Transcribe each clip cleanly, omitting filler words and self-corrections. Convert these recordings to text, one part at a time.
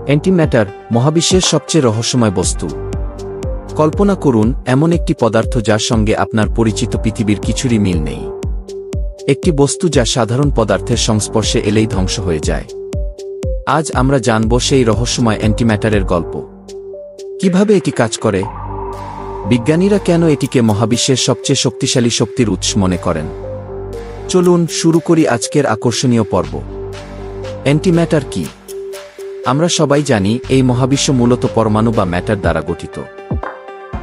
Antimatter মহাবিশ্বের সবচেয়ে রহস্যময় বস্তু। কল্পনা করুন এমন একটি পদার্থ যার সঙ্গে আপনার পরিচিত পৃথিবীর কিছুরই মিল নেই। একটি বস্তু যা সাধারণ পদার্থের সংস্পর্শে এলেই ধ্বংস হয়ে যায়। আজ আমরা জানব সেই রহস্যময় অ্যান্টিম্যাটারের গল্প। কিভাবে এটি কাজ করে, বিজ্ঞানীরা কেন এটিকে মহাবিশ্বের সবচেয়ে শক্তিশালী শক্তির উৎস মনে করেন। চলুন শুরু করি আজকের আকর্ষণীয় পর্ব। অ্যান্টিম্যাটার কি? আমরা সবাই জানি এই মহাবিশ্ব মূলত পরমাণু বা ম্যাটার দ্বারা গঠিত।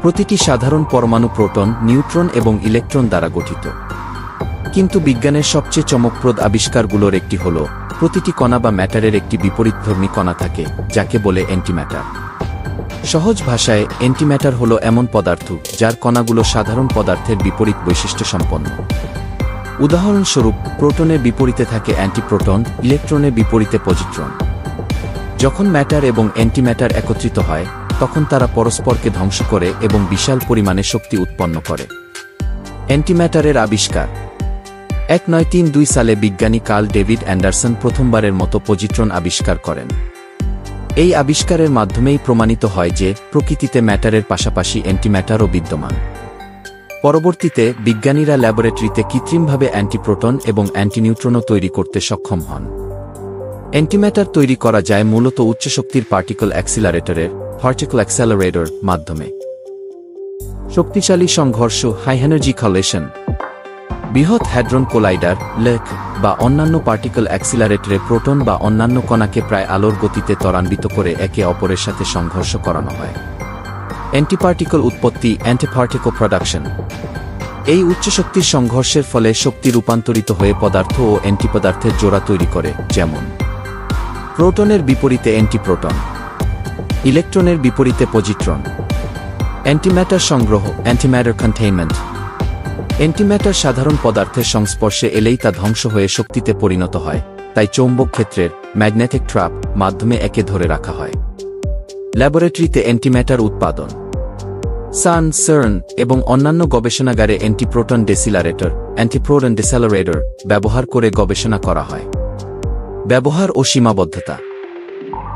প্রতিটি সাধারণ পরমাণু প্রোটন, নিউট্রন এবং ইলেকট্রন দ্বারা গঠিত। কিন্তু বিজ্ঞানের সবচেয়ে চমকপ্রদ আবিষ্কারগুলোর একটি হল প্রতিটি কণা বা ম্যাটারের একটি বিপরীতধর্মী কণা থাকে, যাকে বলে অ্যান্টিম্যাটার। সহজ ভাষায় অ্যান্টিম্যাটার হল এমন পদার্থ যার কণাগুলো সাধারণ পদার্থের বিপরীত বৈশিষ্ট্য সম্পন্ন। উদাহরণস্বরূপ, প্রোটনের বিপরীতে থাকে অ্যান্টিপ্রোটন, ইলেকট্রনের বিপরীতে পজিট্রন। যখন ম্যাটার এবং অ্যান্টিম্যাটার একত্রিত হয়, তখন তারা পরস্পরকে ধ্বংস করে এবং বিশাল পরিমাণে শক্তি উৎপন্ন করে। অ্যান্টিম্যাটারের আবিষ্কার 1932 সালে বিজ্ঞানী কার্ল ডেভিড অ্যান্ডারসন প্রথমবারের মতো পজিট্রন আবিষ্কার করেন। এই আবিষ্কারের মাধ্যমেই প্রমাণিত হয় যে প্রকৃতিতে ম্যাটারের পাশাপাশি অ্যান্টিম্যাটারও বিদ্যমান। পরবর্তীতে বিজ্ঞানীরা ল্যাবরেটরিতে কৃত্রিমভাবে অ্যান্টিপ্রোটন এবং অ্যান্টিনিউট্রনও তৈরি করতে সক্ষম হন। অ্যান্টিম্যাটার তৈরি করা যায় মূলত উচ্চশক্তির পার্টিকল অ্যাক্সিলারেটরের মাধ্যমে। শক্তিশালী সংঘর্ষ হাই এনার্জি কলিশন, বৃহৎ হ্যাড্রন কোলাইডার লেক বা অন্যান্য পার্টিকল অ্যাক্সিলারেটরে প্রোটন বা অন্যান্য কণাকে প্রায় আলোর গতিতে ত্বরান্বিত করে একে অপরের সাথে সংঘর্ষ করানো হয়। অ্যান্টিপার্টিকল উৎপত্তি অ্যান্টিপার্টিকল প্রোডাকশন, এই উচ্চশক্তির সংঘর্ষের ফলে শক্তি রূপান্তরিত হয়ে পদার্থ ও অ্যান্টিপদার্থের জোড়া তৈরি করে, যেমন প্রোটনের বিপরীতে অ্যান্টিপ্রোটন, ইলেকট্রনের বিপরীতে পজিট্রন। অ্যান্টিম্যাটার সংগ্রহ অ্যান্টিম্যাটার কন্টেইনমেন্ট, অ্যান্টিম্যাটার সাধারণ পদার্থের সংস্পর্শে এলেই তা ধ্বংস হয়ে শক্তিতে পরিণত হয়, তাই চৌম্বক ক্ষেত্রের ম্যাগনেটিক ট্র্যাপ মাধ্যমে একে ধরে রাখা হয়। ল্যাবরেটরিতে অ্যান্টিম্যাটার উৎপাদন, সার্ন এবং অন্যান্য গবেষণাগারে অ্যান্টিপ্রোটন ডেসিলারেটর অ্যান্টিপ্রোটন ডিসেলারেটর ব্যবহার করে গবেষণা করা হয়। ব্যবহার ও সীমাবদ্ধতা,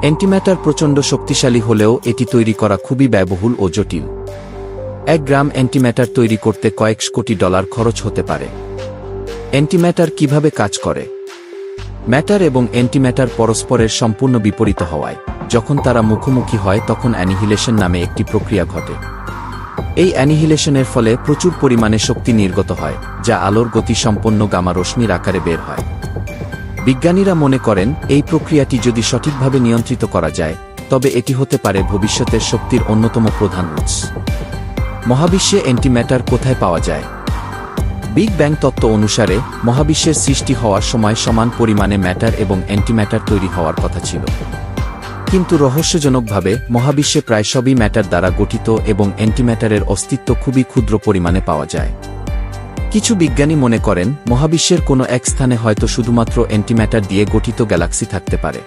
অ্যান্টিম্যাটার প্রচণ্ড শক্তিশালী হলেও এটি তৈরি করা খুবই ব্যয়বহুল ও জটিল। 1 গ্রাম অ্যান্টিম্যাটার তৈরি করতে কয়েক কোটি ডলার খরচ হতে পারে। অ্যান্টিম্যাটার কিভাবে কাজ করে? ম্যাটার এবং অ্যান্টিম্যাটার পরস্পরের সম্পূর্ণ বিপরীত হওয়ায় যখন তারা মুখোমুখি হয় তখন অ্যানিহিলেশন নামে একটি প্রক্রিয়া ঘটে। এই অ্যানিহিলেশনের ফলে প্রচুর পরিমাণে শক্তি নির্গত হয়, যা আলোর গতি সম্পন্ন গামা রশ্মির আকারে বের হয়। বিজ্ঞানীরা মনে করেন এই প্রক্রিয়াটি যদি সঠিকভাবে নিয়ন্ত্রিত করা যায়, তবে এটি হতে পারে ভবিষ্যতের শক্তির অন্যতম প্রধান উৎস। মহাবিশ্বে অ্যান্টিম্যাটার কোথায় পাওয়া যায়? বিগ ব্যাং তত্ত্ব অনুসারে মহাবিশ্বের সৃষ্টি হওয়ার সময় সমান পরিমাণে ম্যাটার এবং অ্যান্টিম্যাটার তৈরি হওয়ার কথা ছিল। কিন্তু রহস্যজনকভাবে মহাবিশ্বে প্রায় সবই ম্যাটার দ্বারা গঠিত এবং অ্যান্টিম্যাটারের অস্তিত্ব খুবই ক্ষুদ্র পরিমাণে পাওয়া যায়। কিছু বিজ্ঞানী মনে করেন মহাবিশ্বের কোনো এক স্থানে হয়তো শুধুমাত্র অ্যান্টিম্যাটার দিয়ে গঠিত গ্যালাক্সি থাকতে পারে।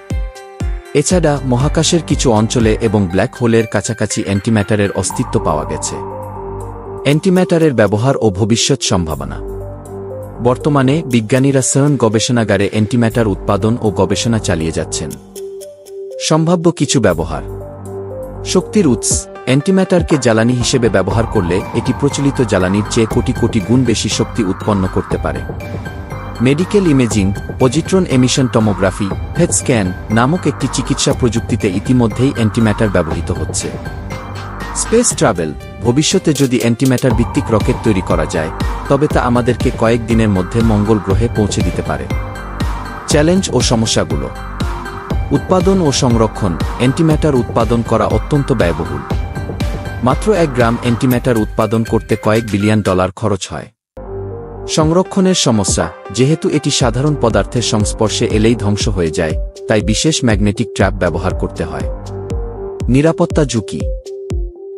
এছাড়া মহাকাশের কিছু অঞ্চলে এবং ব্ল্যাক হোলের কাছাকাছি অ্যান্টিম্যাটারের অস্তিত্ব পাওয়া গেছে। অ্যান্টিম্যাটারের ব্যবহার ও ভবিষ্যৎ সম্ভাবনা। বর্তমানে বিজ্ঞানীরা সার্ন গবেষণাগারে অ্যান্টিম্যাটার উৎপাদন ও গবেষণা চালিয়ে যাচ্ছেন। সম্ভাব্য কিছু ব্যবহার: শক্তির উৎস, অ্যান্টিম্যাটারকে জ্বালানি হিসেবে ব্যবহার করলে এটি প্রচলিত জ্বালানির চেয়ে কোটি কোটি গুণ বেশি শক্তি উৎপন্ন করতে পারে। Medical imaging, positron emission tomography PET scan নামক একটি চিকিৎসা প্রযুক্তিতে ইতিমধ্যেই অ্যান্টিম্যাটার ব্যবহৃত হচ্ছে। স্পেস ট্রাভেল, ভবিষ্যতে যদি অ্যান্টিম্যাটার ভিত্তিক রকেট তৈরি করা যায়, তবে তা আমাদেরকে কয়েক দিনের মধ্যে মঙ্গল গ্রহে পৌঁছে দিতে পারে। চ্যালেঞ্জ ও সমস্যাগুলো: উৎপাদন ও সংরক্ষণ, অ্যান্টিম্যাটার উৎপাদন করা অত্যন্ত ব্যয়বহুল। মাত্র 1 গ্রাম অ্যান্টিম্যাটার উৎপাদন করতে কয়েক বিলিয়ন ডলার খরচ হয়। সংরক্ষণের সমস্যা, যেহেতু এটি সাধারণ পদার্থের সংস্পর্শে এলেই ধ্বংস হয়ে যায়, তাই বিশেষ ম্যাগনেটিক ট্র্যাপ ব্যবহার করতে হয়। নিরাপত্তা ঝুঁকি,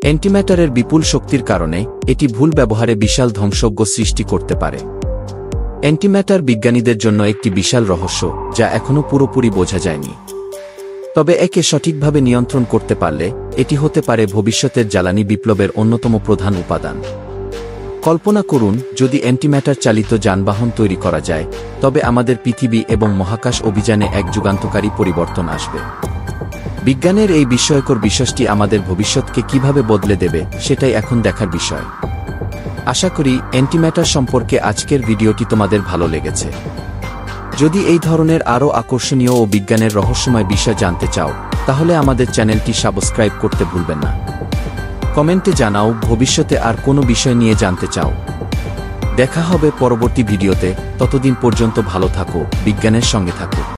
অ্যান্টিম্যাটারের বিপুল শক্তির কারণে এটি ভুল ব্যবহারে বিশাল ধ্বংসজ্ঞ সৃষ্টি করতে পারে। অ্যান্টিম্যাটার বিজ্ঞানীদের জন্য একটি বিশাল রহস্য, যা এখনও পুরোপুরি বোঝা যায়নি। তবে একে সঠিকভাবে নিয়ন্ত্রণ করতে পারলে এটি হতে পারে ভবিষ্যতের জ্বালানি বিপ্লবের অন্যতম প্রধান উপাদান। কল্পনা করুন যদি অ্যান্টিম্যাটার চালিত যানবাহন তৈরি করা যায়, তবে আমাদের পৃথিবী এবং মহাকাশ অভিযানে এক যুগান্তকারী পরিবর্তন আসবে। বিজ্ঞানের এই বিস্ময়কর বিশ্বাসটি আমাদের ভবিষ্যৎকে কিভাবে বদলে দেবে সেটাই এখন দেখার বিষয়। আশা করি অ্যান্টিম্যাটার সম্পর্কে আজকের ভিডিওটি তোমাদের ভালো লেগেছে। যদি এই ধরনের আরও আকর্ষণীয় ও বিজ্ঞানের রহস্যময় বিষয় জানতে চাও, তাহলে আমাদের চ্যানেলটি সাবস্ক্রাইব করতে ভুলবেন না। কমেন্টে জানাও ভবিষ্যতে আর কোনো বিষয় নিয়ে জানতে চাও। দেখা হবে পরবর্তী ভিডিওতে, ততদিন পর্যন্ত ভালো থাকো, বিজ্ঞানের সঙ্গে থাকো।